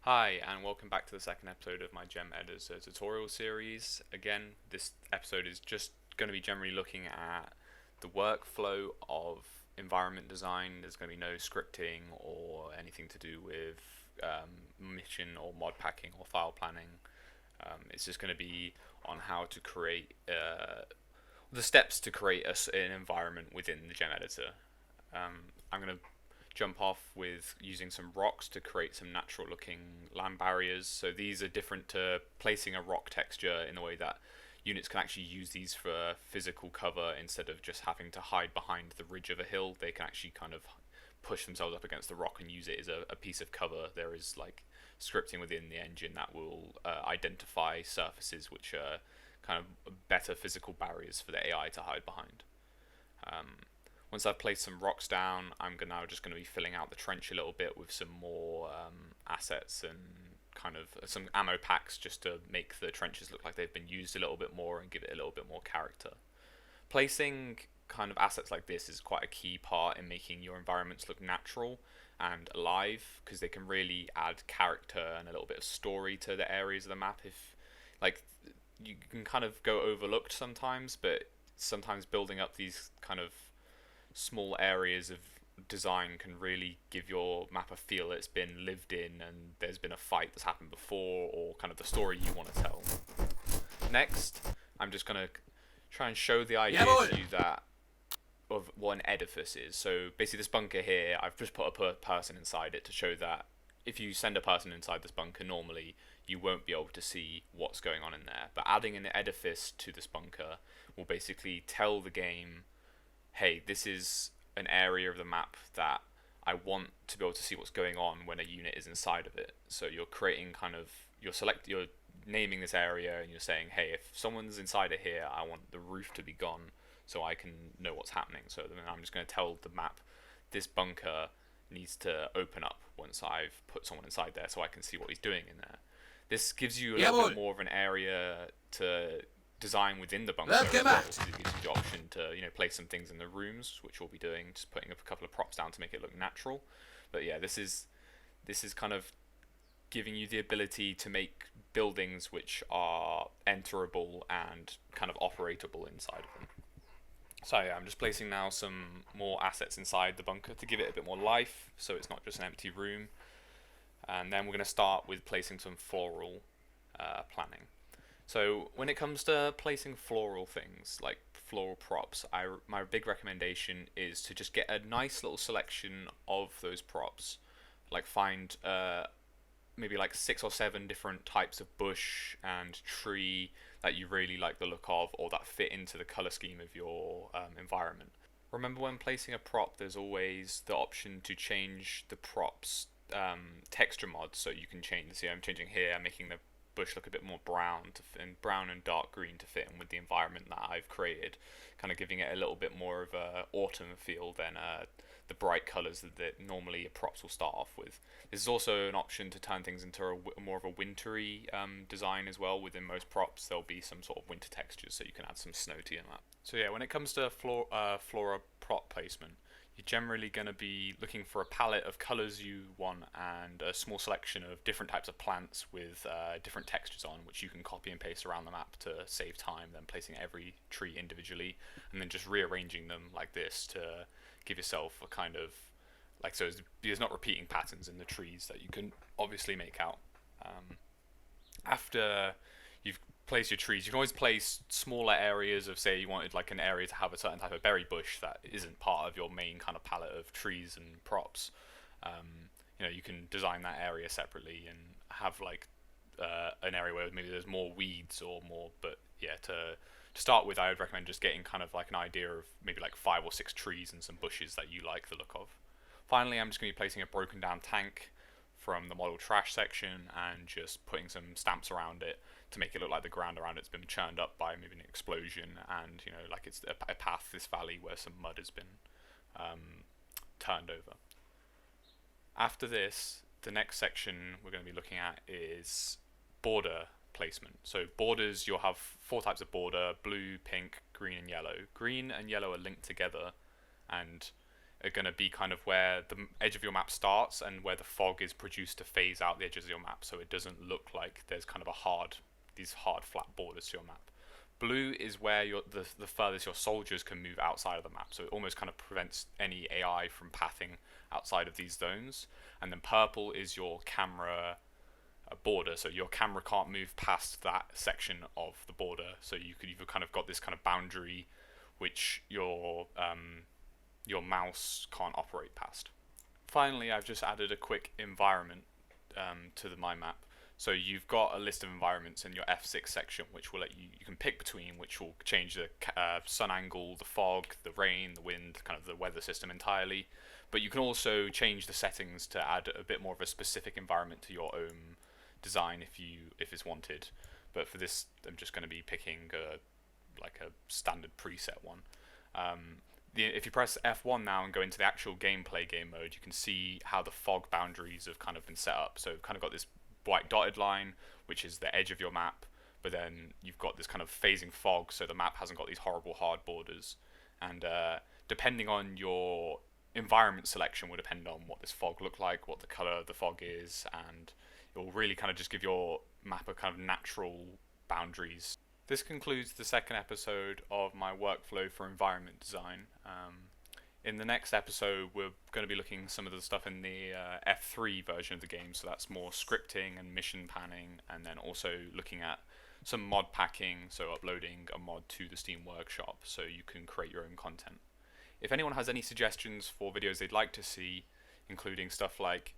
Hi, and welcome back to the second episode of my Gem Editor tutorial series. Again, this episode is just going to be generally looking at the workflow of environment design. There's going to be no scripting or anything to do with mission or mod packing or file planning. It's just going to be on how to create the steps to create an environment within the Gem Editor. I'm going to jump off with using some rocks to create some natural looking land barriers. So these are different to placing a rock texture in the way that units can actually use these for physical cover instead of just having to hide behind the ridge of a hill. They can actually kind of push themselves up against the rock and use it as a piece of cover. There is like scripting within the engine that will identify surfaces which are kind of better physical barriers for the AI to hide behind. Once I've placed some rocks down, I'm now just going to be filling out the trench a little bit with some more assets and kind of some ammo packs just to make the trenches look like they've been used a little bit more and give it a little bit more character. Placing kind of assets like this is quite a key part in making your environments look natural and alive, because they can really add character and a little bit of story to the areas of the map. If like you can kind of go overlooked sometimes, but sometimes building up these kind of small areas of design can really give your map a feel it's been lived in and there's been a fight that's happened before, or kind of the story you want to tell. Next, I'm just going to try and show the idea to you that of what an edifice is. So basically this bunker here, I've just put a person inside it to show that if you send a person inside this bunker, normally you won't be able to see what's going on in there. But adding an edifice to this bunker will basically tell the game, hey, this is an area of the map that I want to be able to see what's going on when a unit is inside of it. So you're creating kind of, you're naming this area and you're saying, hey, if someone's inside of here, I want the roof to be gone so I can know what's happening. So then I'm just going to tell the map, this bunker needs to open up once I've put someone inside there so I can see what he's doing in there. This gives you a little bit more of an area to design within the bunker as well. So it gives you the option to place some things in the rooms, which we'll be doing, just putting up a couple of props down to make it look natural. But yeah, this is kind of giving you the ability to make buildings which are enterable and kind of operatable inside of them. So yeah, I'm just placing now some more assets inside the bunker to give it a bit more life, so it's not just an empty room. And then we're going to start with placing some floral planning. So when it comes to placing floral things, like floral props, my big recommendation is to just get a nice little selection of those props. Like find maybe like 6 or 7 different types of bush and tree that you really like the look of, or that fit into the color scheme of your environment. Remember, when placing a prop, there's always the option to change the prop's texture mod. So you can change, see, I'm changing here, I'm making the bush look a bit more brown brown and dark green to fit in with the environment that I've created, kind of giving it a little bit more of a autumn feel than the bright colours that normally props will start off with. This is also an option to turn things into more of a wintry design as well. Within most props there'll be some sort of winter textures, so you can add some snow to your map. So yeah, when it comes to flora prop placement, you're generally going to be looking for a palette of colours you want and a small selection of different types of plants with different textures on, which you can copy and paste around the map to save time, then placing every tree individually and then just rearranging them like this to give yourself a kind of, like, so there's not repeating patterns in the trees that you can obviously make out. After you've place your trees, you can always place smaller areas of, say you wanted like an area to have a certain type of berry bush that isn't part of your main kind of palette of trees and props. You can design that area separately and have like an area where maybe there's more weeds or more. But yeah, to start with, I would recommend just getting kind of like an idea of maybe like 5 or 6 trees and some bushes that you like the look of. Finally, I'm just going to be placing a broken down tank from the model trash section and just putting some stamps around it to make it look like the ground around it's been churned up by maybe an explosion, and like it's a path, this valley where some mud has been turned over. After this, the next section we're going to be looking at is border placement. So borders, you'll have 4 types of border: blue, pink, green and yellow. Green and yellow are linked together, and are going to be kind of where the edge of your map starts and where the fog is produced to phase out the edges of your map, so it doesn't look like there's kind of these hard flat borders to your map. Blue is where the furthest your soldiers can move outside of the map, so it almost kind of prevents any AI from pathing outside of these zones. And then purple is your camera border, so your camera can't move past that section of the border, so you've kind of got this kind of boundary which your mouse can't operate past. Finally, I've just added a quick environment to my map. So you've got a list of environments in your F6 section, which will let you can pick between, which will change the sun angle, the fog, the rain, the wind, kind of the weather system entirely. But you can also change the settings to add a bit more of a specific environment to your own design if it's wanted. But for this, I'm just going to be picking like a standard preset one. If you press F1 now and go into the actual gameplay game mode, you can see how the fog boundaries have kind of been set up. So kind of got this white dotted line, which is the edge of your map, but then you've got this kind of phasing fog, so the map hasn't got these horrible hard borders. And depending on your environment selection will depend on what this fog look like, what the color of the fog is, and it will really kind of just give your map a kind of natural boundaries. This concludes the second episode of my workflow for environment design. In the next episode, we're going to be looking at some of the stuff in the F3 version of the game, so that's more scripting and mission panning, and then also looking at some mod packing, so uploading a mod to the Steam Workshop so you can create your own content. If anyone has any suggestions for videos they'd like to see, including stuff like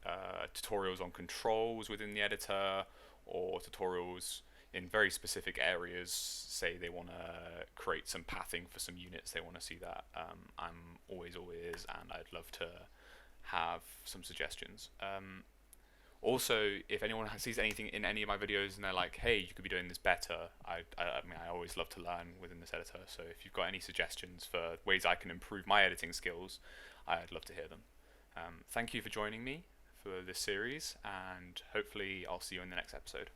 tutorials on controls within the editor, or tutorials in very specific areas, say they want to create some pathing for some units, they want to see that, I'm always all ears, and I'd love to have some suggestions. Also, if anyone sees anything in any of my videos and they're like, hey, you could be doing this better, I always love to learn within this editor, so if you've got any suggestions for ways I can improve my editing skills, I'd love to hear them. Thank you for joining me for this series, and hopefully I'll see you in the next episode.